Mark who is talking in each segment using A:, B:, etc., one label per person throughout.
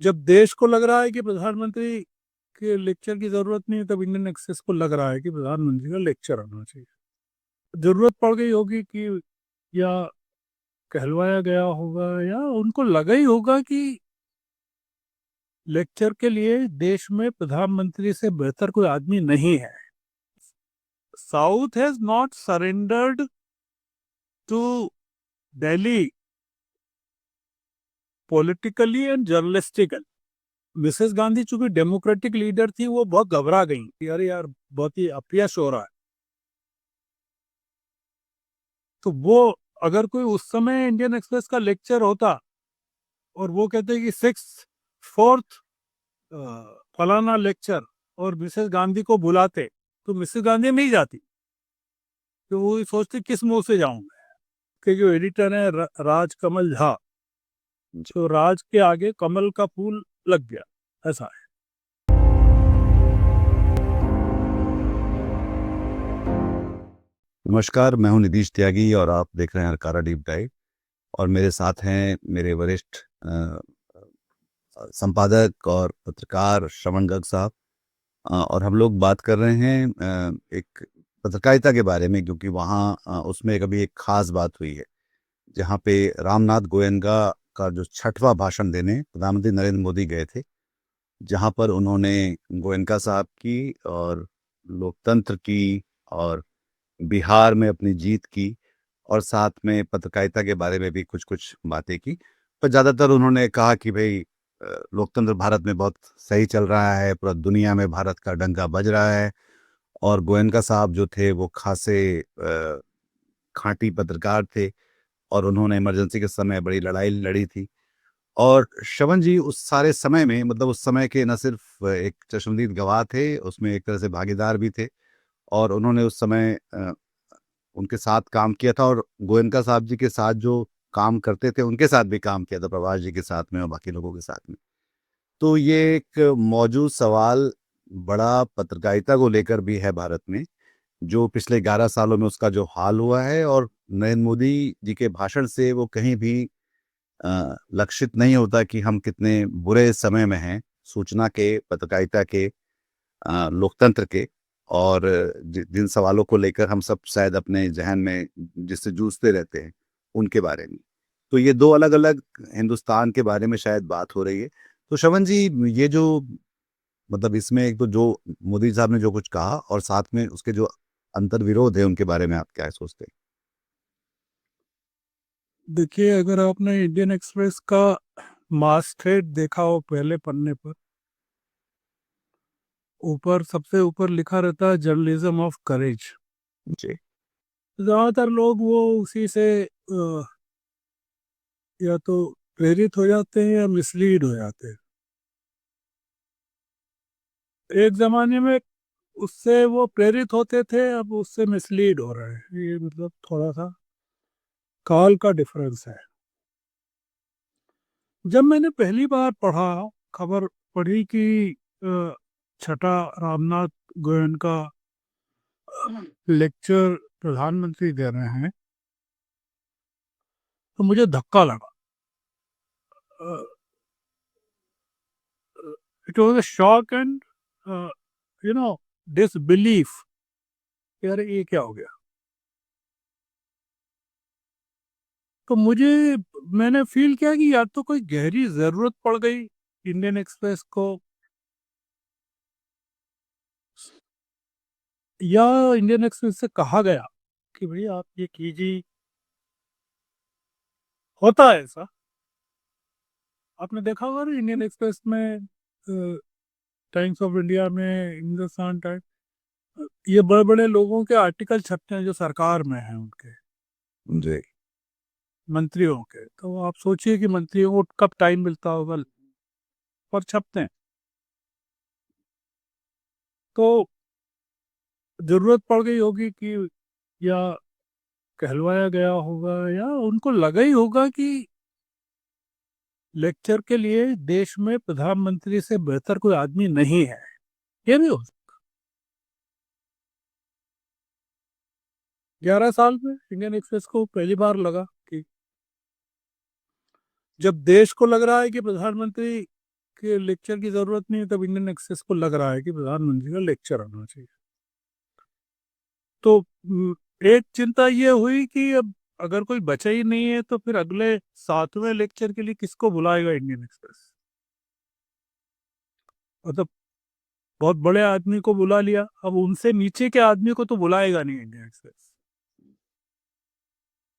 A: जब देश को लग रहा है कि प्रधानमंत्री के लेक्चर की जरूरत नहीं है, तब इंडियन एक्सप्रेस को लग रहा है कि प्रधानमंत्री का लेक्चर आना चाहिए। जरूरत पड़ गई होगी कि, या कहलवाया गया होगा, या उनको लगा ही होगा कि लेक्चर के लिए देश में प्रधानमंत्री से बेहतर कोई आदमी नहीं है। South has not surrendered to Delhi politically and journalistically. Mrs Gandhi चूंकि डेमोक्रेटिक लीडर थी, वो बहुत घबरा गई कि अरे यार बहुत ही अपयश हो रहा है। तो वो, अगर कोई उस समय इंडियन एक्सप्रेस का लेक्चर होता और वो कहते कि सिक्स फोर्थ फलाना लेक्चर, और मिसेस गांधी को बुलाते, तो मिसेस गांधी नहीं जाती। तो वो सोचते किस मुंह से जाऊंगा, कि जो एडिटर है राज कमल झा, तो राज के आगे कमल का फूल लग गया, ऐसा है।
B: नमस्कार, मैं हूं नितीश त्यागी और आप देख रहे हैं हरकारा डीप डाइव। और मेरे साथ हैं मेरे वरिष्ठ संपादक और पत्रकार श्रवण गर्ग साहब। और हम लोग बात कर रहे हैं एक पत्रकारिता के बारे में, क्योंकि वहाँ उसमें कभी एक खास बात हुई है जहाँ पे रामनाथ गोयनका का जो 6वां भाषण देने प्रधानमंत्री नरेंद्र मोदी गए थे, जहाँ पर उन्होंने गोयनका साहब की और लोकतंत्र की और बिहार में अपनी जीत की और साथ में पत्रकारिता के बारे में भी कुछ कुछ बातें की। पर ज़्यादातर उन्होंने कहा कि भाई लोकतंत्र भारत में बहुत सही चल रहा है, पूरा दुनिया में भारत का डंका बज रहा है। और गोयनका साहब जो थे वो खासे खांटी पत्रकार थे और उन्होंने इमरजेंसी के समय बड़ी लड़ाई लड़ी थी। और श्रवण जी उस सारे समय में, मतलब उस समय के न सिर्फ एक चश्मदीद गवाह थे, उसमें एक तरह से भागीदार भी थे। और उन्होंने उस समय उनके साथ काम किया था, और गोयनका साहब जी के साथ जो काम करते थे उनके साथ भी काम किया था, प्रभाष जी के साथ में और बाकी लोगों के साथ में। तो ये एक मौजूद सवाल बड़ा पत्रकारिता को लेकर भी है भारत में, जो पिछले 11 सालों में उसका जो हाल हुआ है। और नरेंद्र मोदी जी के भाषण से वो कहीं भी लक्षित नहीं होता कि हम कितने बुरे समय में हैं, सूचना के, पत्रकारिता के, लोकतंत्र के। और जिन सवालों को लेकर हम सब शायद अपने जहन में जिससे जूझते रहते हैं उनके बारे में। तो ये दो अलग अलग हिंदुस्तान के बारे में शायद बात हो रही है। तो श्रवण जी, ये जो मतलब इसमें एक तो जो मोदी साहब ने जो कुछ कहा और साथ में उसके जो अंतर्विरोध है, उनके बारे में आप क्या सोचते हैं?
A: देखिए, अगर आपने इंडियन एक्सप्रेस का मास्टहेड देखा हो पहले पन्ने पर, ऊपर सबसे ऊपर लिखा रहता है जर्नलिज्म ऑफ करेज।
B: जी।
A: ज्यादातर लोग वो उसी से या तो प्रेरित हो जाते हैं या मिसलीड हो जाते हैं। एक जमाने में उससे वो प्रेरित होते थे, अब उससे मिसलीड हो रहे हैं। ये मतलब थोड़ा सा काल का डिफरेंस है। जब मैंने पहली बार पढ़ा, खबर पढ़ी कि अ, छठा रामनाथ गोयनका लेक्चर प्रधानमंत्री दे रहे हैं, तो मुझे धक्का लगा। It was a shock and you know disbelief. यार ये क्या हो गया? तो मैंने फील किया कि या तो कोई गहरी जरूरत पड़ गई इंडियन एक्सप्रेस को, या इंडियन एक्सप्रेस से कहा गया कि भाई आप ये कीजिए। होता है ऐसा, आपने देखा होगा ना इंडियन एक्सप्रेस में, टाइम्स ऑफ इंडिया में, हिंदुस्तान टाइम्स, ये बड़े बड़े लोगों के आर्टिकल छपते हैं जो सरकार में हैं, उनके
B: जी।
A: मंत्रियों के। तो आप सोचिए कि मंत्रियों को कब टाइम मिलता होगा, पर छपते हैं। तो जरूरत पड़ गई होगी कि, या कहलवाया गया होगा, या उनको लगा ही होगा कि लेक्चर के लिए देश में प्रधानमंत्री से बेहतर कोई आदमी नहीं है। ये भी हो सकता। 11 साल में इंडियन एक्सप्रेस को पहली बार लगा कि जब देश को लग रहा है कि प्रधानमंत्री के लेक्चर की जरूरत नहीं है, तब इंडियन एक्सप्रेस को लग रहा है कि प्रधानमंत्री का लेक्चर आना चाहिए। तो एक चिंता ये हुई कि अब अगर कोई बचा ही नहीं है तो फिर अगले 7वें लेक्चर के लिए किसको बुलाएगा इंडियन एक्सप्रेस। मतलब बहुत बड़े आदमी को बुला लिया, अब उनसे नीचे के आदमी को तो बुलाएगा नहीं इंडियन एक्सप्रेस।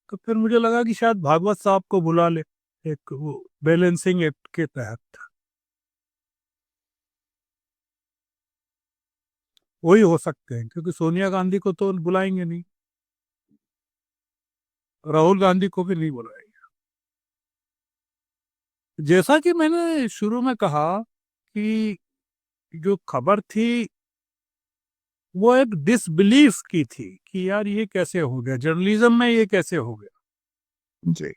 A: तो फिर मुझे लगा कि शायद भागवत साहब को बुला ले, एक वो बैलेंसिंग एक्ट के तहत। वही हो सकते हैं, क्योंकि सोनिया गांधी को तो बुलाएंगे नहीं, राहुल गांधी को भी नहीं बुलाएंगे। जैसा कि मैंने शुरू में कहा कि जो खबर थी वो एक डिसबिलीफ की थी कि यार ये कैसे हो गया, जर्नलिज्म में ये कैसे हो गया जी।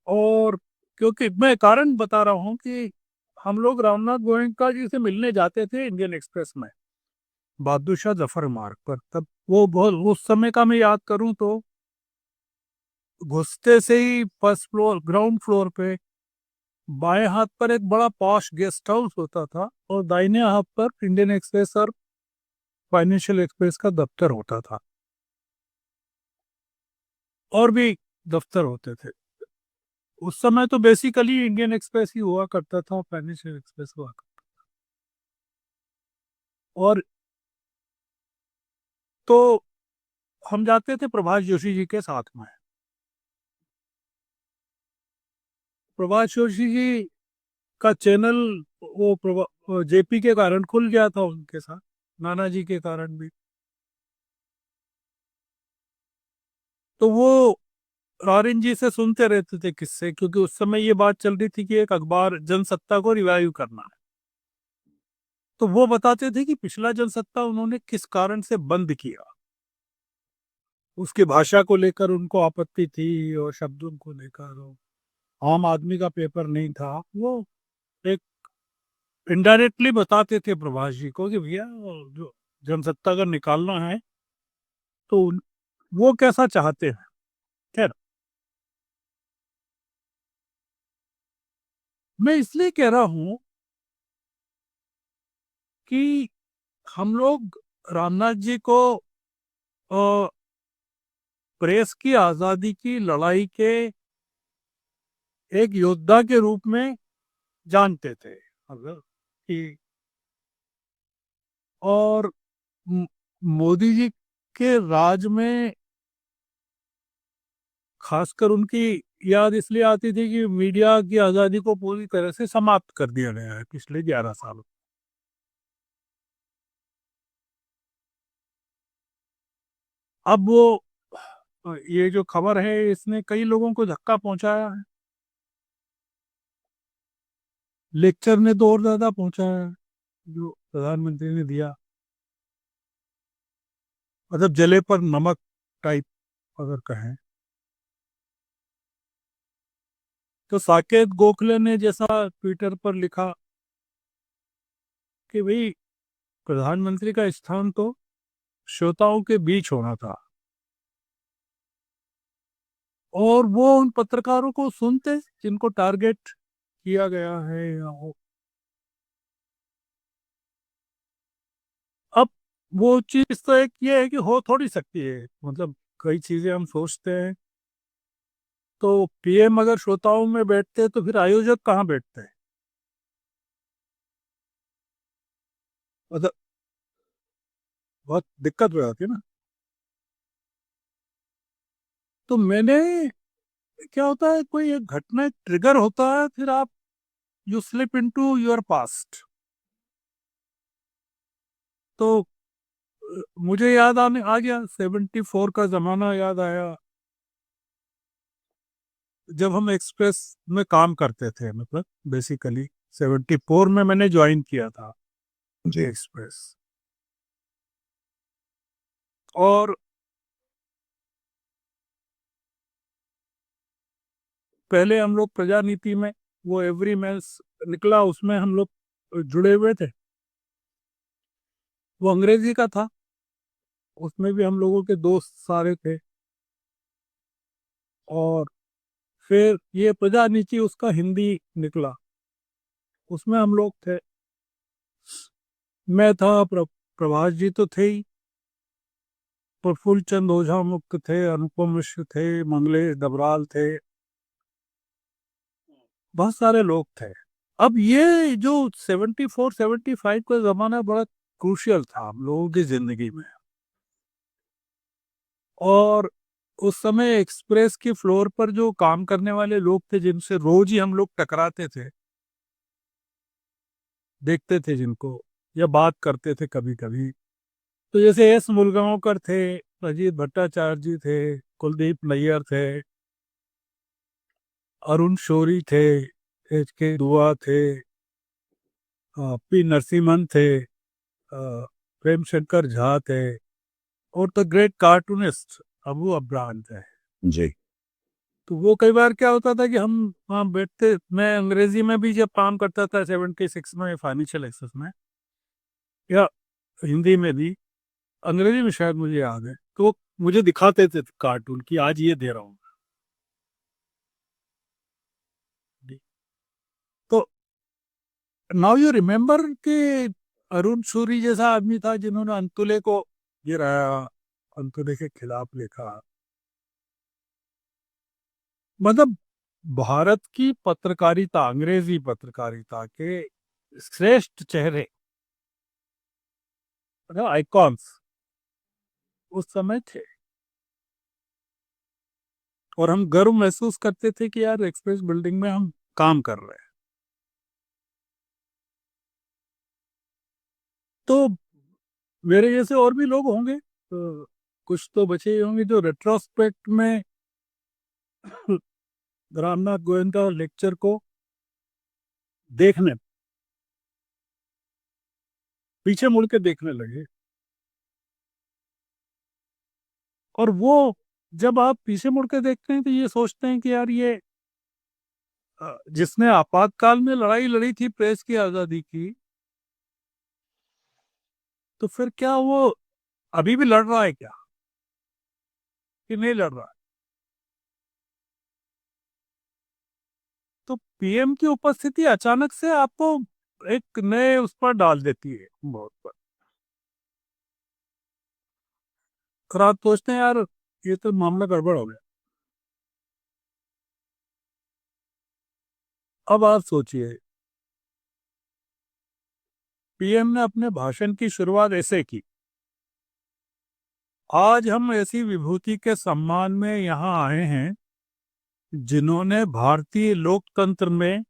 A: और क्योंकि मैं कारण बता रहा हूं कि हम लोग रामनाथ गोयनका जी से मिलने जाते थे इंडियन एक्सप्रेस में बहादुर शाह जफर मार्ग पर। तब वो बहुत उस समय का मैं याद करूं तो घुसते से ही फर्स्ट फ्लोर, ग्राउंड फ्लोर पे बाएं हाथ पर एक बड़ा पॉश गेस्ट हाउस होता था और दाहिने हाथ पर इंडियन एक्सप्रेस और फाइनेंशियल एक्सप्रेस का दफ्तर होता था, और भी दफ्तर होते थे। उस समय तो बेसिकली इंडियन एक्सप्रेस ही हुआ करता था, फाइनेंशियल एक्सप्रेस हुआ करता। और तो हम जाते थे प्रभाष जोशी जी के साथ में। प्रभाष जोशी जी का चैनल वो जेपी के कारण खुल गया था उनके साथ, नाना जी के कारण भी। तो वो रॉरेन जी से सुनते रहते थे किस्से, क्योंकि उस समय ये बात चल रही थी कि एक अखबार जनसत्ता को रिवाइव करना है। तो वो बताते थे कि पिछला जनसत्ता उन्होंने किस कारण से बंद किया, उसकी भाषा को लेकर उनको आपत्ति थी और शब्दों को लेकर। आम आदमी का पेपर नहीं था वो। एक इनडायरेक्टली बताते थे प्रभाष जी को कि भैया जो जनसत्ता अगर निकालना है तो वो कैसा चाहते हैं। खैर, मैं इसलिए कह रहा हूं कि हम लोग रामनाथ जी को अ, प्रेस की आजादी की लड़ाई के एक योद्धा के रूप में जानते थे, अगर कि और म- मोदी जी के राज में खासकर उनकी याद इसलिए आती थी कि मीडिया की आजादी को पूरी तरह से समाप्त कर दिया गया है पिछले 11 सालों। अब वो ये जो खबर है इसने कई लोगों को धक्का पहुंचाया है, लेक्चर ने तो और ज्यादा पहुंचाया है जो प्रधानमंत्री ने दिया। मतलब जले पर नमक टाइप अगर कहें तो साकेत गोखले ने जैसा ट्विटर पर लिखा कि भाई प्रधानमंत्री का स्थान तो श्रोताओं के बीच होना था, और वो उन पत्रकारों को सुनते जिनको टारगेट किया गया है या हो। अब वो चीज तो एक ये है कि हो थोड़ी सकती है, मतलब कई चीजें हम सोचते हैं। तो पीएम अगर श्रोताओं में बैठते हैं तो फिर आयोजक कहाँ बैठते हैं। मतलब बहुत दिक्कत हो जाती है ना। तो मैंने, क्या होता है कोई एक घटना ट्रिगर होता है, फिर आप you slip into your past. तो मुझे याद आने आ गया 74 का जमाना याद आया, जब हम एक्सप्रेस में काम करते थे। मतलब बेसिकली 74 में मैंने ज्वाइन किया था जी एक्सप्रेस। और पहले हम लोग प्रजानीति में वो एवरी मेल्स निकला, उसमें हम लोग जुड़े हुए थे। वो अंग्रेजी का था, उसमें भी हम लोगों के दोस्त सारे थे। और फिर ये प्रजानीति उसका हिंदी निकला, उसमें हम लोग थे। मैं था, प्रभाष जी तो थे ही, प्रफुल्ल चंद ओझा मुक्त थे, अनुपम मिश्र थे, मंगलेश डबराल थे, बहुत सारे लोग थे। अब ये जो 74-75 का जमाना बड़ा क्रूशियल था हम लोगों की जिंदगी में। और उस समय एक्सप्रेस के फ्लोर पर जो काम करने वाले लोग थे, जिनसे रोज ही हम लोग टकराते थे, देखते थे जिनको, या बात करते थे कभी कभी, तो जैसे एस मुलगांवकर थे, अजीत भट्टाचार्य जी थे, कुलदीप नैयर थे, अरुण शोरी थे, एच के दुआ थे, पी नरसिम्हन थे, प्रेम शंकर झा थे, और the great cartoonist Abu Abraham थे।
B: जी।
A: तो वो कई बार क्या होता था कि हम वहाँ बैठते, मैं अंग्रेजी में भी जब काम करता था 76 में फाइनेंशियल एक्सेस में, या हिंदी में भी, अंग्रेजी में शायद मुझे याद है, तो वो मुझे दिखाते थे कार्टून कि आज ये दे रहा हूँ। तो नाउ यू रिमेम्बर कि अरुण शूरी जैसा आदमी था जिन्होंने अंतुले को गिराया, अंतुले के खिलाफ लिखा। मतलब भारत की पत्रकारिता, अंग्रेजी पत्रकारिता के श्रेष्ठ चेहरे, आइकॉन्स उस समय थे, और हम गर्व महसूस करते थे कि यार एक्सप्रेस बिल्डिंग में हम काम कर रहे हैं। तो मेरे जैसे और भी लोग होंगे, तो कुछ तो बचे ही होंगे जो रेट्रोस्पेक्ट में रामनाथ गोयनका लेक्चर को देखने, पीछे मुड़ के देखने लगे। और वो जब आप पीछे मुड़ के देखते हैं तो ये सोचते हैं कि यार ये जिसने आपातकाल में लड़ाई लड़ी थी प्रेस की आजादी की, तो फिर क्या वो अभी भी लड़ रहा है क्या, कि नहीं लड़ रहा है? तो पीएम की उपस्थिति अचानक से आपको एक नए उस पर डाल देती है बहुत पर। और आप सोचते हैं यार ये तो मामला गड़बड़ हो गया। अब आप सोचिए, पीएम ने अपने भाषण की शुरुआत ऐसे की, आज हम ऐसी विभूति के सम्मान में यहाँ आए हैं जिन्होंने भारतीय लोकतंत्र में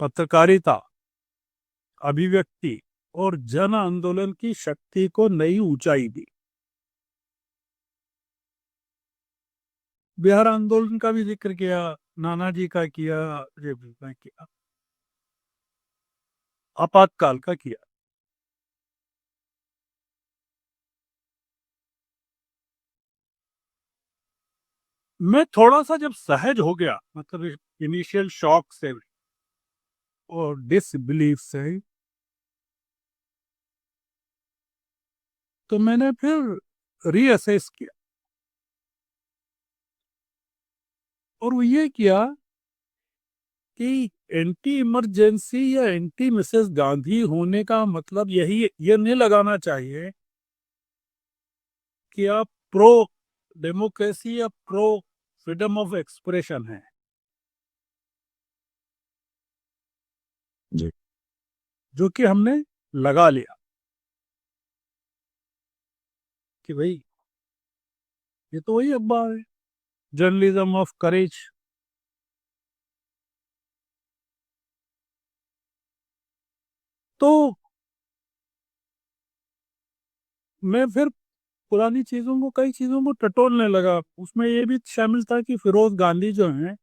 A: पत्रकारिता, अभिव्यक्ति और जन आंदोलन की शक्ति को नई ऊंचाई दी। बिहार आंदोलन का भी जिक्र किया, नानाजी का किया, जेपी का किया, आपातकाल का किया। मैं थोड़ा सा जब सहज हो गया, मतलब इनिशियल शॉक से और डिसबिलीफ से, तो मैंने फिर रीअसेस किया, और वो ये किया कि एंटी इमरजेंसी या एंटी मिसेस गांधी होने का मतलब यही ये नहीं लगाना चाहिए कि आप प्रो डेमोक्रेसी या प्रो फ्रीडम ऑफ एक्सप्रेशन है,
B: जी।
A: जो कि हमने लगा लिया कि भाई ये तो वही अखबार है, जर्नलिज्म ऑफ करेज। तो मैं फिर पुरानी चीजों को, कई चीजों को टटोलने लगा। उसमें ये भी शामिल था कि फिरोज गांधी जो हैं,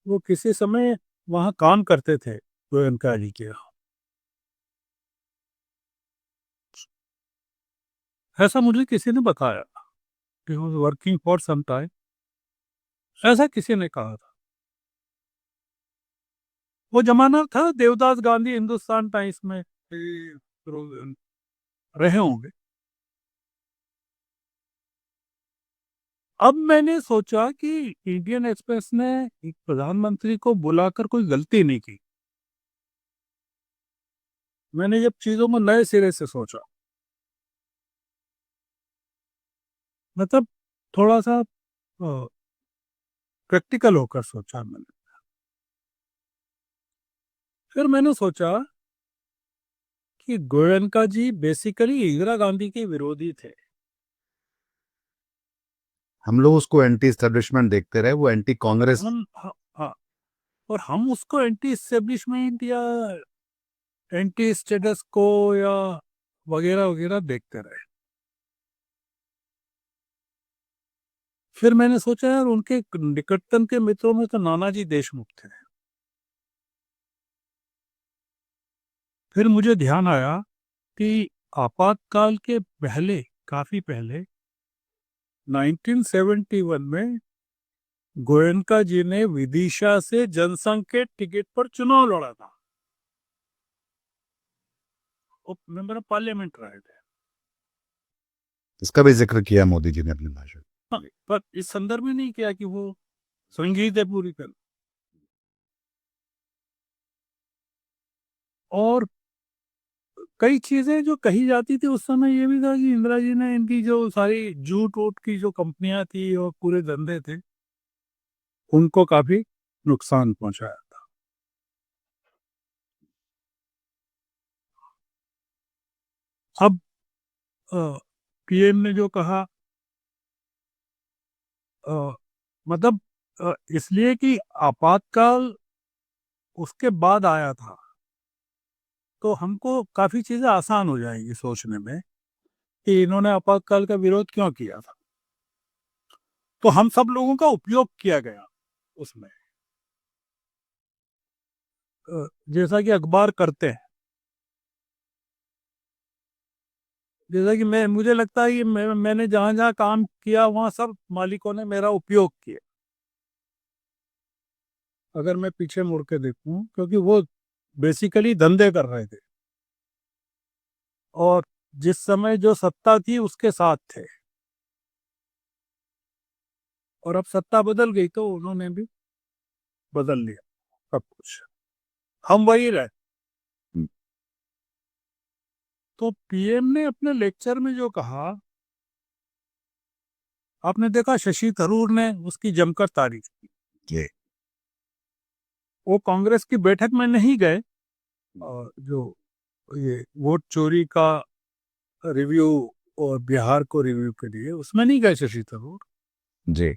A: वो किसी समय वहां काम करते थे गोयनका जी के यहाँ। ऐसा मुझे किसी ने बताया कि वो वर्किंग फॉर सम टाइम, ऐसा किसी ने कहा था। वो जमाना था देवदास गांधी हिंदुस्तान टाइम्स में रहे होंगे। अब मैंने सोचा कि इंडियन एक्सप्रेस ने एक प्रधानमंत्री को बुलाकर कोई गलती नहीं की। मैंने जब चीजों में नए सिरे से सोचा, मतलब थोड़ा सा प्रैक्टिकल होकर सोचा मैंने। फिर मैंने सोचा कि गोयनका जी बेसिकली इंदिरा गांधी के विरोधी थे।
B: हम लोग उसको एंटी एस्टेब्लिशमेंट देखते रहे, वो एंटी कांग्रेस।
A: हाँ, और हम उसको एंटी एस्टेब्लिशमेंट या एंटी स्टेटस को या वगैरह वगैरह देखते रहे। फिर मैंने सोचा यार, उनके निकटतम के मित्रों में तो नानाजी देशमुख थे। फिर मुझे ध्यान आया कि आपातकाल के पहले, काफी पहले, 1971 में गोयनका जी ने विदिशा से जनसंघ के टिकट पर चुनाव लड़ा था। वो मेंबर ऑफ पार्लियामेंट रहे थे।
B: इसका भी जिक्र किया मोदी जी ने अपने भाषण में।
A: हाँ, पर इस संदर्भ में नहीं किया कि वो संगीत है पूरी कर। और कई चीजें जो कही जाती थी उस समय, ये भी था कि इंदिरा जी ने इनकी जो सारी जूट वूट की जो कंपनियां थी और पूरे धंधे थे, उनको काफी नुकसान पहुंचाया था। अब पीएम ने जो कहा, अ, मतलब इसलिए कि आपातकाल उसके बाद आया था, तो हमको काफी चीजें आसान हो जाएंगी सोचने में कि इन्होंने आपातकाल का विरोध क्यों किया था। तो हम सब लोगों का उपयोग किया गया उसमें, जैसा कि अखबार करते हैं। जैसा कि मुझे लगता है कि मैंने जहां जहां काम किया वहां सब मालिकों ने मेरा उपयोग किया, अगर मैं पीछे मुड़ के देखूं, क्योंकि वो बेसिकली धंधे कर रहे थे और जिस समय जो सत्ता थी उसके साथ थे। और अब सत्ता बदल गई तो उन्होंने भी बदल लिया सब कुछ, हम वही रहे। तो पीएम ने अपने लेक्चर में जो कहा, आपने देखा शशि थरूर ने उसकी जमकर तारीफ की।
B: ये
A: वो कांग्रेस की बैठक में नहीं गए, और जो ये वोट चोरी का रिव्यू और बिहार को रिव्यू के लिए उसमें नहीं गए शशि थरूर।
B: जी।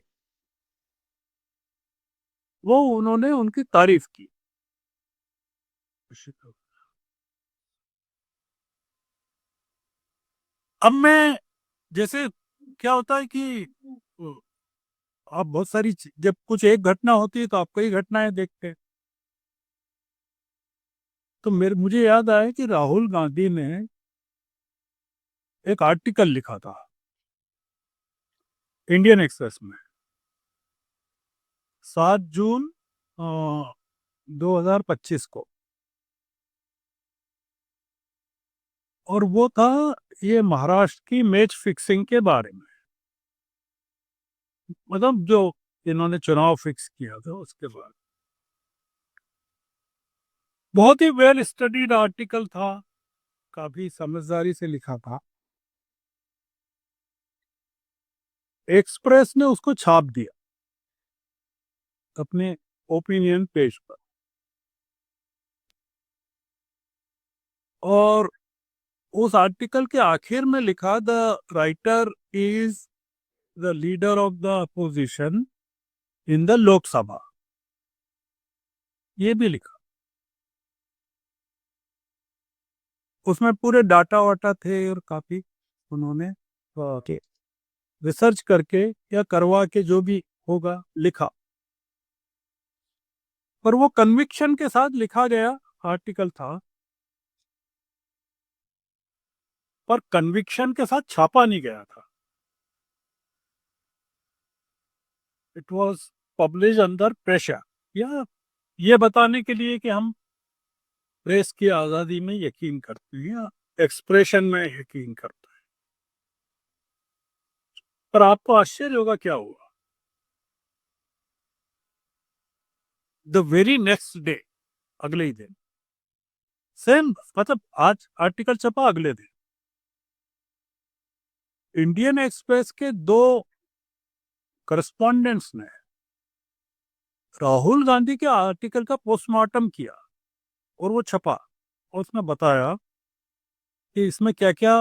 A: वो उन्होंने उनकी तारीफ की। शशि थरूर। अब मैं, जैसे क्या होता है कि आप बहुत सारी जब कुछ एक घटना होती है तो आप कई घटनाएं देखते हैं। तो मुझे याद आया कि राहुल गांधी ने एक आर्टिकल लिखा था इंडियन एक्सप्रेस में 7 जून 2025 को। और वो था ये महाराष्ट्र की मैच फिक्सिंग के बारे में, मतलब जो इन्होंने चुनाव फिक्स किया था उसके बाद। बहुत ही वेल स्टडीड आर्टिकल था, काफी समझदारी से लिखा था। एक्सप्रेस ने उसको छाप दिया अपने ओपिनियन पेज पर। और उस आर्टिकल के आखिर में लिखा, the writer is the leader of the opposition in the Lok Sabha, ये भी लिखा। उसमें पूरे डाटा वाटा थे और काफी उन्होंने रिसर्च करके या करवा के जो भी होगा लिखा। पर वो कन्विक्शन के साथ लिखा गया आर्टिकल था, पर कन्विक्शन के साथ छापा नहीं गया था। It was publish under pressure, या ये बताने के लिए कि हम प्रेस की आजादी में यकीन करते हैं या एक्सप्रेशन में यकीन करते हैं। पर आपको आश्चर्य होगा क्या हुआ। द वेरी नेक्स्ट डे, अगले ही दिन, सेम मतलब आज आर्टिकल छपा, अगले दिन इंडियन एक्सप्रेस के दो करस्पॉन्डेंट्स ने राहुल गांधी के आर्टिकल का पोस्टमार्टम किया और वो छपा, और उसमें बताया कि इसमें क्या क्या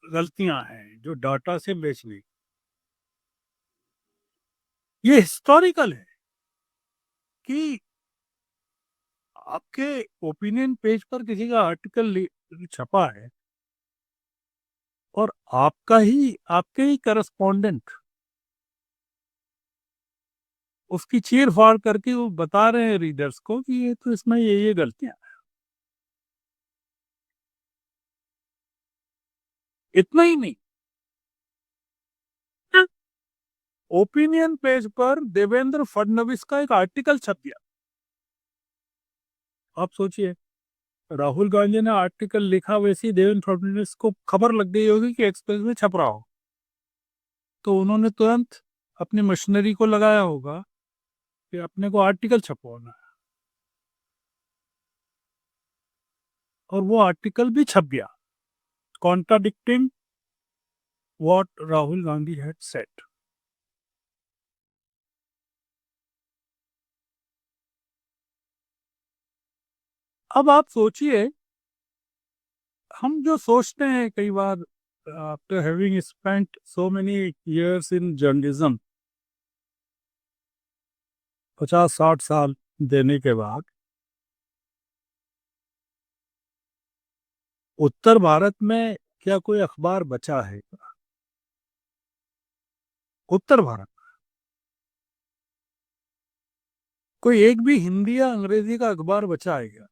A: गलतियां हैं जो डाटा से मैच हुई। ये हिस्टोरिकल है कि आपके ओपिनियन पेज पर किसी का आर्टिकल छपा है और आपके ही करस्पॉन्डेंट उसकी चीर फाड़ करके वो बता रहे हैं रीडर्स को कि ये तो इसमें ये गलतियां। इतना ही नहीं, ओपिनियन पेज पर देवेंद्र फडणवीस का एक आर्टिकल छप गया। आप सोचिए, राहुल गांधी ने आर्टिकल लिखा, वैसे ही देवेंद्र फडणवीस को खबर लग गई होगी कि एक्सप्रेस में छप रहा हो, तो उन्होंने तुरंत अपनी मशीनरी को लगाया होगा कि अपने को आर्टिकल छपवाना है, और वो आर्टिकल भी छप गया, contradicting what Rahul Gandhi had said. अब आप सोचिए, हम जो सोचते हैं कई बार, after having spent so many years in journalism, 50-60 साल देने के बाद, उत्तर भारत में क्या कोई अखबार बचा है? उत्तर भारत कोई एक भी हिंदी या अंग्रेजी का अखबार बचा है क्या,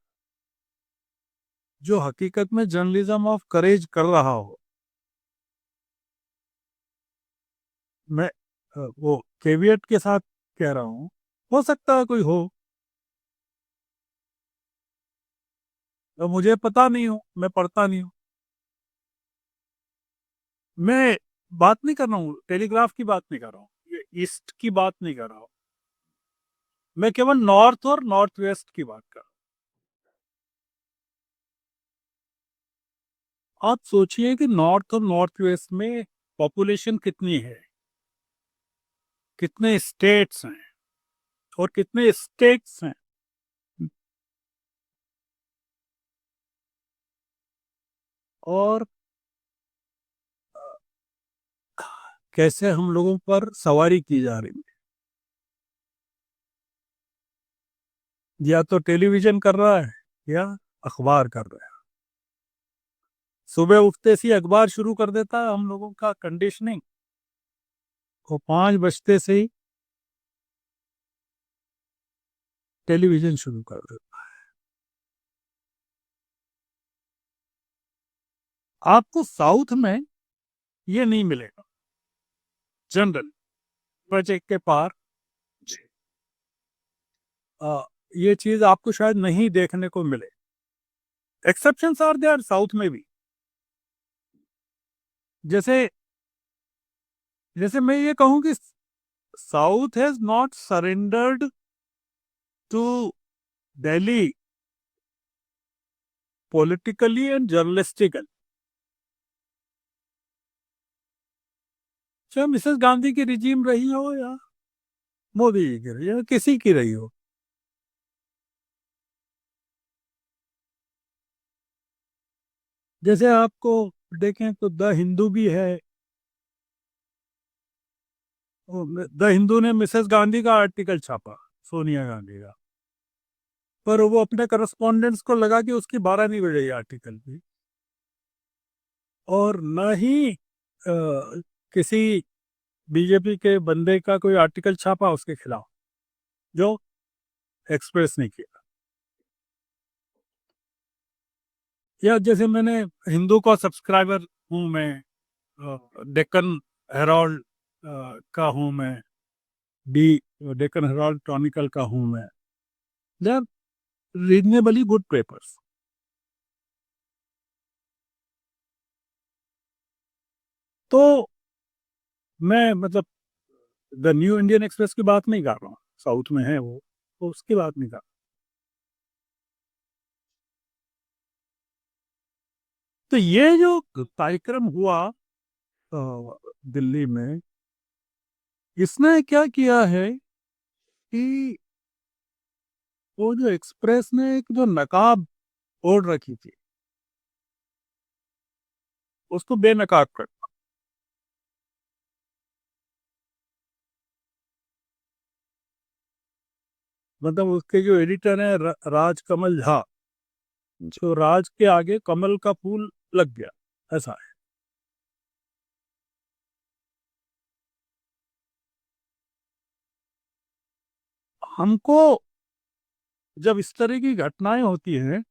A: जो हकीकत में जर्नलिज्म ऑफ करेज कर रहा हो? मैं वो केवियट के साथ कह रहा हूँ, हो सकता है कोई हो, तो मुझे पता नहीं हो, मैं पढ़ता नहीं हूँ। मैं बात नहीं कर रहा हूँ, टेलीग्राफ की बात नहीं कर रहा हूँ, ये ईस्ट की बात नहीं कर रहा हूँ, मैं केवल नॉर्थ और नॉर्थ वेस्ट की बात कर रहा हूँ। आप सोचिए कि नॉर्थ और नॉर्थ वेस्ट में पॉपुलेशन कितनी है, कितने स्टेट्स हैं और कितने स्टेट्स हैं, और कैसे हम लोगों पर सवारी की जा रही है। या तो टेलीविजन कर रहा है या अखबार कर रहा है। सुबह उठते से ही अखबार शुरू कर देता है हम लोगों का कंडीशनिंग, और 5 बजते से ही टेलीविजन शुरू कर देता है। आपको साउथ में ये नहीं मिलेगा जनरल, प्रोजेक्ट के पार ये चीज आपको शायद नहीं देखने को मिले। एक्सेप्शंस आर देयर साउथ में भी। जैसे जैसे मैं ये कहूं कि south has not surrendered to Delhi politically and journalistically. चाहे मिसेस गांधी की रिजीम रही हो या मोदी जी की रही हो, किसी की रही हो, जैसे आपको देखें तो द हिंदू भी है, द हिंदू ने मिसेस गांधी का आर्टिकल छापा, सोनिया गांधी का, पर वो अपने करस्पॉन्डेंट्स को लगा कि उसकी 12 नहीं बजेगी आर्टिकल की, और न ही किसी बीजेपी के बंदे का कोई आर्टिकल छापा उसके खिलाफ, जो एक्सप्रेस ने किया। या जैसे मैंने हिंदू का सब्सक्राइबर हूँ मैं, डेक्कन हेराल्ड का हूँ मैं, डी डेक्कन हेराल्ड क्रॉनिकल का हूँ मैं, they are reasonably good papers. तो मैं मतलब द न्यू इंडियन एक्सप्रेस की बात नहीं कर रहा हूँ, साउथ में है वो, तो उसकी बात नहीं कर रहा। तो ये जो कार्यक्रम हुआ दिल्ली में, इसने क्या किया है कि वो जो एक्सप्रेस ने एक जो नकाब ओढ़ रखी थी, उसको बेनकाब कर, मतलब उसके जो एडिटर है राज कमल झा, जो राज के आगे कमल का फूल लग गया, ऐसा है। हमको जब इस तरह की घटनाएं होती हैं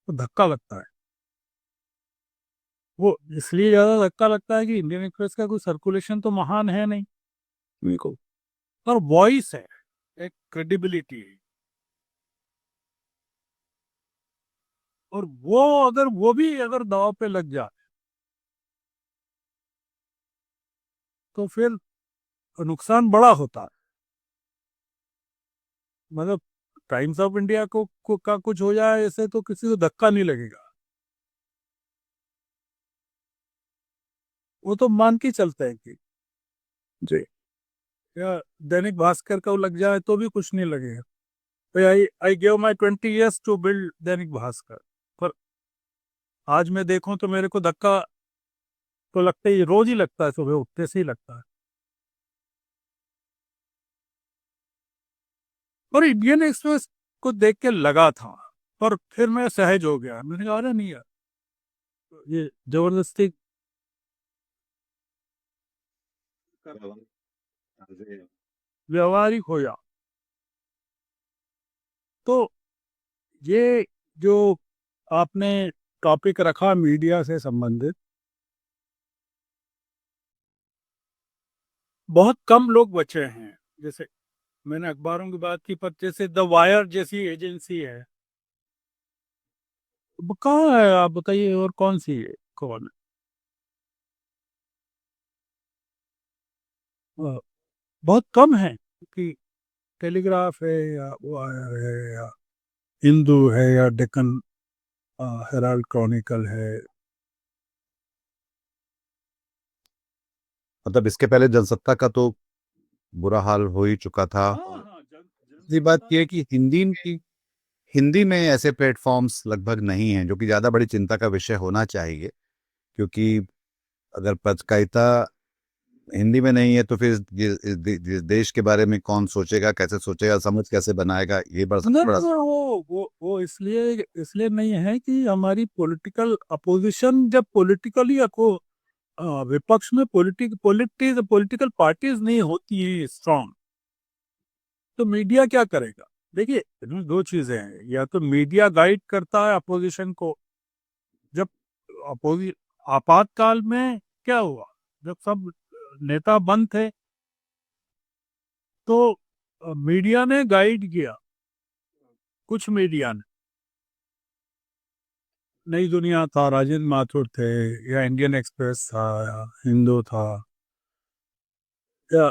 A: तो धक्का लगता है। वो इसलिए ज्यादा धक्का लगता है कि इंडियन एक्सप्रेस का कोई सर्कुलेशन तो महान है नहीं, मेरे को, पर वॉइस है, एक क्रेडिबिलिटी है। और वो अगर वो भी अगर दांव पे लग जाए तो फिर नुकसान बड़ा होता है। मतलब टाइम्स ऑफ इंडिया का कुछ हो जाए ऐसे तो किसी को धक्का नहीं लगेगा, वो तो मान के चलते हैं कि जी, या दैनिक भास्कर का लग जाए तो भी कुछ नहीं लगेगा। भाई I I give my 20 years to build Dainik Bhaskar, पर आज मैं देखूं तो मेरे को धक्का तो लगता ही, रोज ही लगता है, सुबह उठते से ही लगता है। और इंडियन एक्सप्रेस को देख के लगा था, पर फिर मैं सहज हो गया, मैंने कहा अरे नहीं यार, ये जबरदस्ती व्यवहारिक हो जा। तो ये जो आपने टॉपिक रखा मीडिया से संबंधित, बहुत कम लोग बचे हैं। जैसे मैंने अखबारों की बात की, पर जैसे द वायर जैसी एजेंसी है, अब कहाँ है आप बताइए, और कौन सी है, कौन है? बहुत कम है कि टेलीग्राफ है या वायर है या हिंदू है या डेक्कन हेराल्ड क्रॉनिकल है।
B: मतलब इसके पहले जनसत्ता का तो बुरा हाल हो ही चुका था।
A: हाँ
B: और
A: हाँ,
B: दूसरी बात
A: जनसत्ता
B: यह है कि हिंदी में ऐसे प्लेटफॉर्म्स लगभग नहीं हैं, जो कि ज़्यादा बड़ी चिंता का विषय होना चाहिए। क्योंकि अगर पत्रकारिता हिंदी में नहीं है तो फिर इस देश के बारे में कौन सोचेगा, कैसे सोचेगा, समझ कैसे बनाएगा, ये बड़ा
A: नहीं
B: बड़ा।
A: नहीं, वो इसलिए इसलिए नहीं है कि हमारी पॉलिटिकल अपोजिशन, जब पॉलिटिकली विपक्ष में पॉलिटिकल पार्टीज नहीं होती है स्ट्रांग, तो मीडिया क्या करेगा? देखिए, इसमें दो चीजें हैं, या तो मीडिया गाइड करता है अपोजिशन को। जब अपोजि आपातकाल में क्या हुआ, जब सब नेता बंद थे तो मीडिया ने गाइड किया, कुछ मीडिया ने, नई दुनिया था, राजेंद्र माथुर थे, या इंडियन एक्सप्रेस था, या हिंदू था, या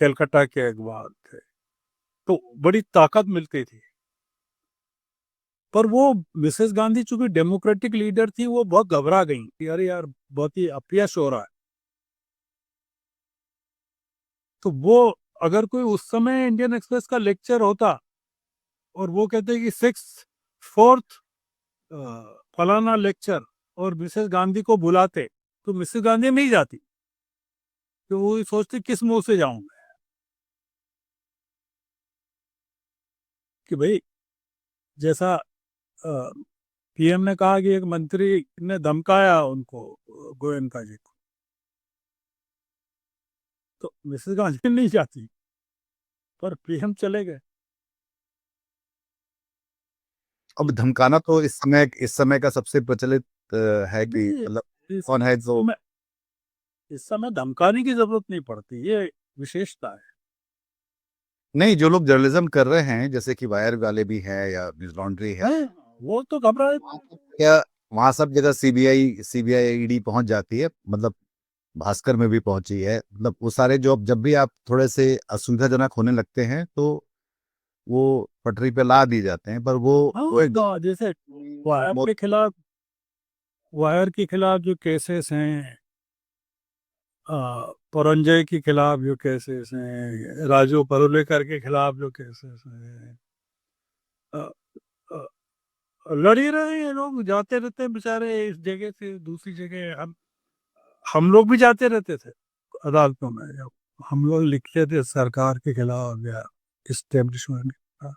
A: कलकत्ता के अखबार थे, तो बड़ी ताकत मिलती थी। पर वो मिसेस गांधी चूंकि डेमोक्रेटिक लीडर थी, वो बहुत घबरा गई कि अरे यार, बहुत ही अपयश हो रहा है। तो वो, अगर कोई उस समय इंडियन एक्सप्रेस का लेक्चर होता और वो कहते कि सिक्स फोर्थ फलाना लेक्चर, और मिसेस गांधी को बुलाते, तो मिसेस गांधी नहीं जाती, तो वो सोचती किस मुंह से जाऊंगा, कि भाई जैसा पीएम ने कहा कि एक मंत्री ने धमकाया उनको, गोयनका जी को, तो मिसेस गांधी नहीं जाती, पर पीएम चले गए।
B: अब धमकाना तो इस समय का सबसे प्रचलित है कि
A: नहीं,
B: मतलब
A: इस
B: कौन है जो।
A: समय इस समय धमकाने की जरूरत नहीं पड़ती, ये विशेषता है।
B: नहीं, जो लोग जर्नलिज्म कर रहे हैं, जैसे कि वायर वाले भी हैं या न्यूज लॉन्ड्री है,
A: हैं, वो तो घबराए।
B: क्या वहां सब जगह सीबीआई ईडी पहुंच जाती है, मतलब भास्कर में भी पहुंची है। मतलब वो सारे जब भी आप थोड़े से असुविधाजनक होने लगते हैं तो वो पटरी पे ला दिए जाते हैं, पर वो एक
A: हाँ, जैसे वायर के खिलाफ, वायर के खिलाफ जो केसेस हैं, परंजय के खिलाफ जो केसेस हैं, राजू परुलेकर के खिलाफ जो केसेस हैं, अ, अ, लड़ ही रहे हैं लोग, जाते रहते हैं बेचारे इस जगह से दूसरी जगह। हम लोग भी जाते रहते थे अदालतों में, जब हम लोग लिखते थे सरकार के खिलाफ या इस्टेब्लिशमेंट के खिलाफ,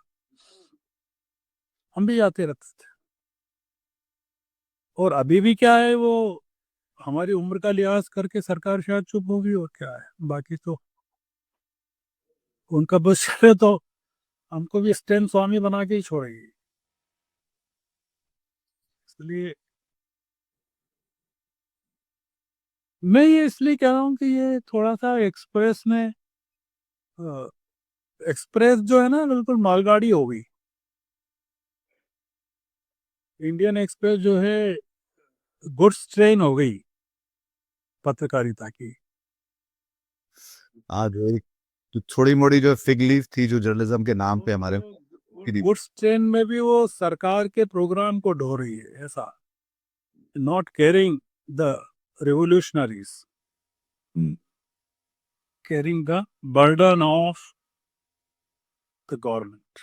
A: हम भी जाते रहते थे। और अभी भी क्या है, वो हमारी उम्र का लिहाज करके सरकार शायद चुप होगी, और क्या है, बाकी तो उनका बस चले तो हमको भी स्टैन स्वामी बना के ही छोड़ेगी। इसलिए मैं ये इसलिए कह रहा हूँ कि ये थोड़ा सा एक्सप्रेस में, एक्सप्रेस जो है ना बिल्कुल मालगाड़ी हो गई। इंडियन एक्सप्रेस जो है गुड्स ट्रेन हो गई पत्रकारिता की।
B: आज एक जो थोड़ी मोड़ी जो फिग लीफ थी जो जर्नलिज्म के नाम पे हमारे
A: गुड्स ट्रेन में भी वो सरकार के प्रोग्राम को ढो रही है, ऐसा, not caring the revolutionaries, carrying the burden of the government।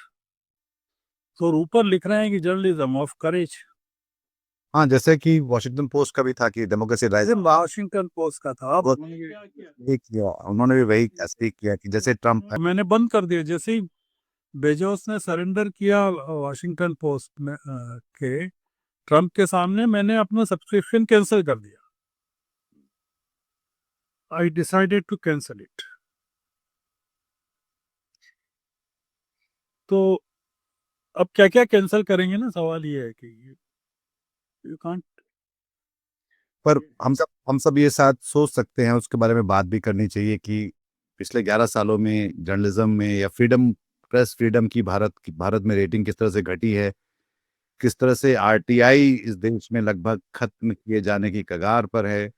A: तो ऊपर लिख रहे हैं कि जर्नलिज्म ऑफ करेज।
B: हाँ, जैसे कि वॉशिंगटन पोस्ट का भी था कि डेमोक्रेसी राइज,
A: वॉशिंगटन पोस्ट का था, अब
B: उन्होंने भी वही ऐसे ही किया कि जैसे ट्रम्प।
A: मैंने बंद कर दिया जैसे ही बेजोस ने सरेंडर किया वॉशिंगटन पोस्ट में के ट्रम्प के सामने, मैंने अपना सब्सक्रिप्शन कैंसिल कर दिया। I decided to cancel it. तो अब क्या क्या कैंसिल करेंगे ना, सवाल ये है कि यू कांट।
B: पर हम सब ये साथ सोच सकते हैं, उसके बारे में बात भी करनी चाहिए कि पिछले 11 सालों में जर्नलिज्म में या फ्रीडम, प्रेस फ्रीडम की भारत में रेटिंग किस तरह से घटी है, किस तरह से आरटीआई इस देश में लगभग खत्म किए जाने की कगार पर है,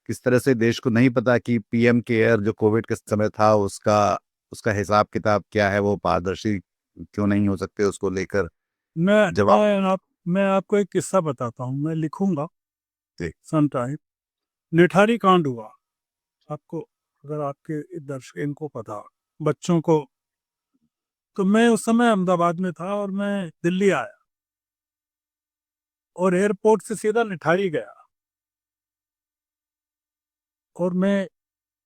B: किस तरह से देश को नहीं पता कि पीएम केयर जो कोविड के समय था उसका उसका हिसाब किताब क्या है, वो पारदर्शी क्यों नहीं हो सकते, उसको लेकर
A: मैं
B: जवाब
A: मैं आपको एक किस्सा बताता हूँ, मैं लिखूंगा
B: दे।
A: Some time. निठारी कांड हुआ, आपको, अगर आपके दर्शक इनको पता हो, बच्चों को, तो मैं उस समय अहमदाबाद में था और मैं दिल्ली आया और एयरपोर्ट से सीधा निठारी गया, और मैं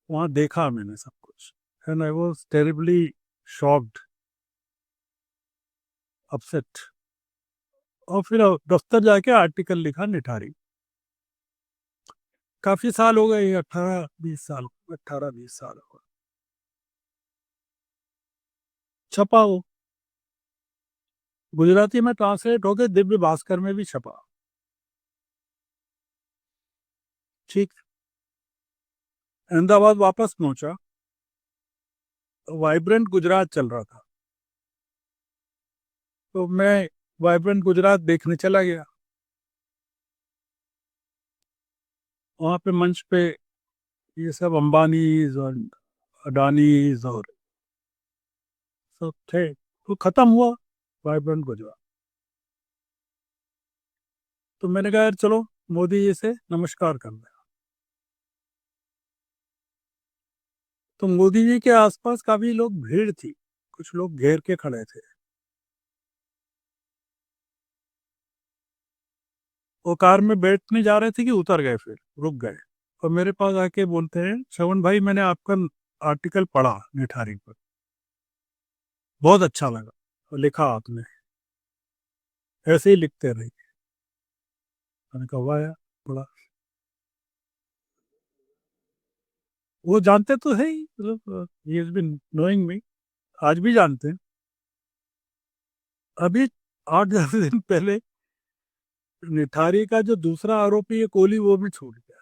A: वहां देखा मैंने सब कुछ, and I was terribly shocked, upset. और फिर दफ्तर जाके आर्टिकल लिखा निठारी। काफी साल हो गए, 18-20 साल, 18-20 साल हो गए, छपा वो, गुजराती में ट्रांसलेट होकर दिव्य भास्कर में भी छपा। ठीक, अहमदाबाद वापस पहुंचा, वाइब्रेंट गुजरात चल रहा था, तो मैं वाइब्रेंट गुजरात देखने चला गया। वहां पे मंच पे ये सब अंबानीज और अडानीज और सब थे, तो खत्म हुआ वाइब्रेंट गुजरात। तो मैंने कहा यार चलो मोदी जी से नमस्कार कर लिया। तो मोदी जी के आसपास काफी लोग, भीड़ थी, कुछ लोग घेर के खड़े थे। वो कार में बैठने जा रहे थे कि उतर गए, फिर रुक गए, और मेरे पास आके बोलते हैं, श्रवण भाई मैंने आपका आर्टिकल पढ़ा निठारी पर, बहुत अच्छा लगा, और लिखा आपने, ऐसे ही लिखते रहिए। मैंने कहा वाह यार, बड़ा, वो जानते तो है ही, मतलब ही हैज बीन नोइंग मी, आज भी जानते हैं। अभी 8-10 दिन पहले निठारी का जो दूसरा आरोपी है कोहली, वो भी छूट गया।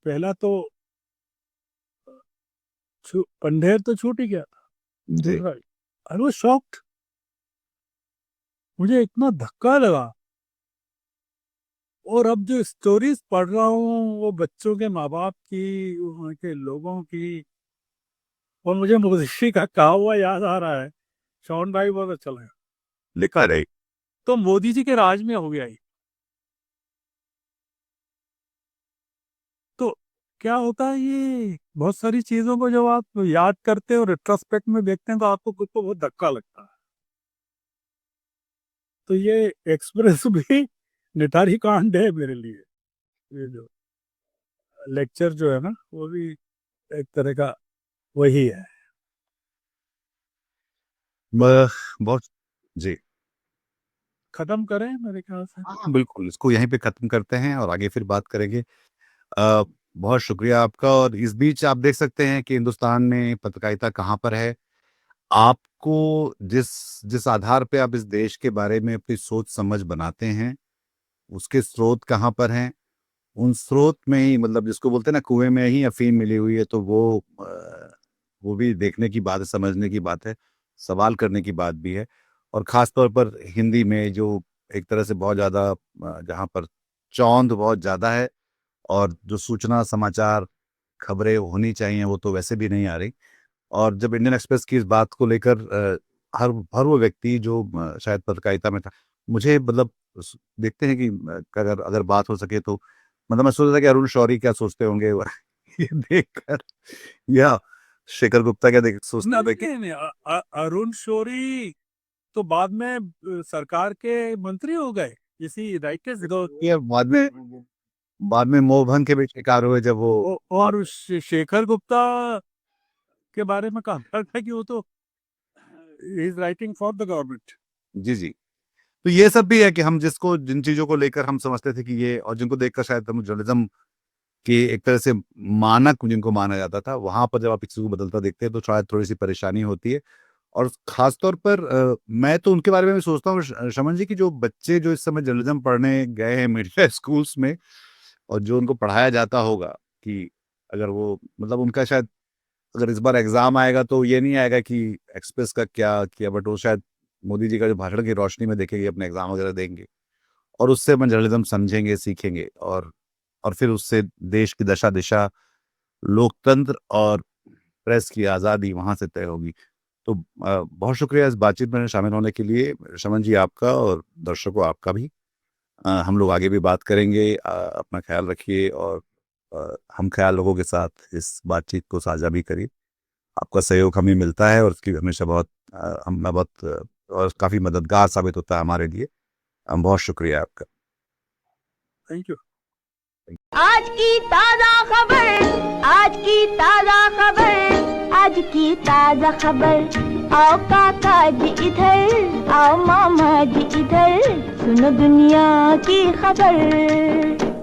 A: पहला तो पंढेर तो छूट ही गया था,
B: जी।
A: दूसरा, आई वाज शॉक्ड, मुझे इतना धक्का लगा। और अब जो स्टोरीज पढ़ रहा हूँ वो बच्चों के माँ बाप की, वहाँ के लोगों की, और मुझे मोदी का कहा हुआ याद आ रहा है। शौन भाई बहुत अच्छा लगा।
B: लिखा रहे।
A: तो मोदी जी के राज में हो गया ये। तो क्या होता है, ये बहुत सारी चीजों को जब आप याद करते हो, रिट्रोस्पेक्ट में देखते हैं, तो आपको खुद को बहुत धक्का लगता है। तो ये एक्सप्रेस भी निठारी कांड है मेरे लिए। ये जो लेक्चर जो है ना, वो भी एक तरह का वही है।
B: बहुत। जी।
A: खत्म करें मेरे ख्याल से।
B: हाँ बिल्कुल, इसको यहीं पे खत्म करते हैं और आगे फिर बात करेंगे। अ, बहुत शुक्रिया आपका। और इस बीच आप देख सकते हैं कि हिंदुस्तान में पत्रकारिता कहाँ पर है। आपको जिस जिस आधार पे आप इस देश के बारे में अपनी सोच समझ बनाते हैं, उसके स्रोत कहाँ पर हैं। उन स्रोत में ही, मतलब जिसको बोलते हैं ना, कुएं में ही अफीम मिली हुई है, तो वो भी देखने की बात है, समझने की बात है, सवाल करने की बात भी है। और खास तौर पर हिंदी में जो एक तरह से बहुत ज़्यादा, जहाँ पर चौंध बहुत ज़्यादा है, और जो सूचना समाचार खबरें होनी चाहिए वो तो वैसे भी नहीं आ रही। और जब इंडियन एक्सप्रेस की इस बात को लेकर हर हर वो व्यक्ति जो शायद पत्रकारिता में था, मुझे मतलब देखते हैं कि अगर अगर बात हो सके तो, मतलब मैं सोच रहा था कि अरुण शौरी क्या सोचते होंगे ये देखकर, या शेखर गुप्ता क्या सोचते होंगे कि
A: नहीं, अरुण शौरी तो बाद में सरकार के मंत्री हो गए इसी राइट के।
B: ये बाद में मोहभंग के भी शिकार हुए जब वो।
A: और शेखर गुप्ता के बारे में कहा था कि वो तो is writing for the government.
B: जी जी। तो ये सब भी है कि हम जिन चीजों को लेकर हम समझते थे कि ये, और जिनको देखकर शायद हम जर्नलिज्म कि एक तरह से मानक जिनको माना जाता था, वहां पर जब आप किसी को बदलता देखते हैं तो शायद थोड़ी सी परेशानी होती है। और खास तौर पर मैं तो उनके बारे में भी सोचता हूँ, शमन जी, की जो बच्चे जो इस समय जर्नलिज्म पढ़ने गए हैं मीडिया स्कूल्स में, और जो उनको पढ़ाया जाता होगा, कि अगर वो, मतलब उनका शायद, अगर इस बार एग्जाम आएगा तो ये नहीं आएगा कि एक्सप्रेस का क्या किया, बट वो शायद मोदी जी का जो भाषण की रोशनी में देखेंगे, अपने एग्जाम वगैरह देंगे, और उससे अपन जर्नलिज्म समझेंगे, सीखेंगे, और फिर उससे देश की दशा दिशा, लोकतंत्र और प्रेस की आज़ादी वहां से तय होगी। तो बहुत शुक्रिया इस बातचीत में शामिल होने के लिए शमन जी, आपका, और दर्शकों आपका भी। हम लोग आगे भी बात करेंगे। अपना ख्याल रखिए, और हम ख्याल लोगों के साथ इस बातचीत को साझा भी करिए। आपका सहयोग हमें मिलता है और उसकी हमेशा बहुत हम बहुत और काफ़ी मददगार साबित होता है हमारे लिए। बहुत शुक्रिया आपका।
A: Thank you.
C: आज की ताजा खबर, आज की ताजा खबर, आज की ताजा खबर। आओ काका जी इधर, आओ मामा जी इधर, सुनो दुनिया की खबर।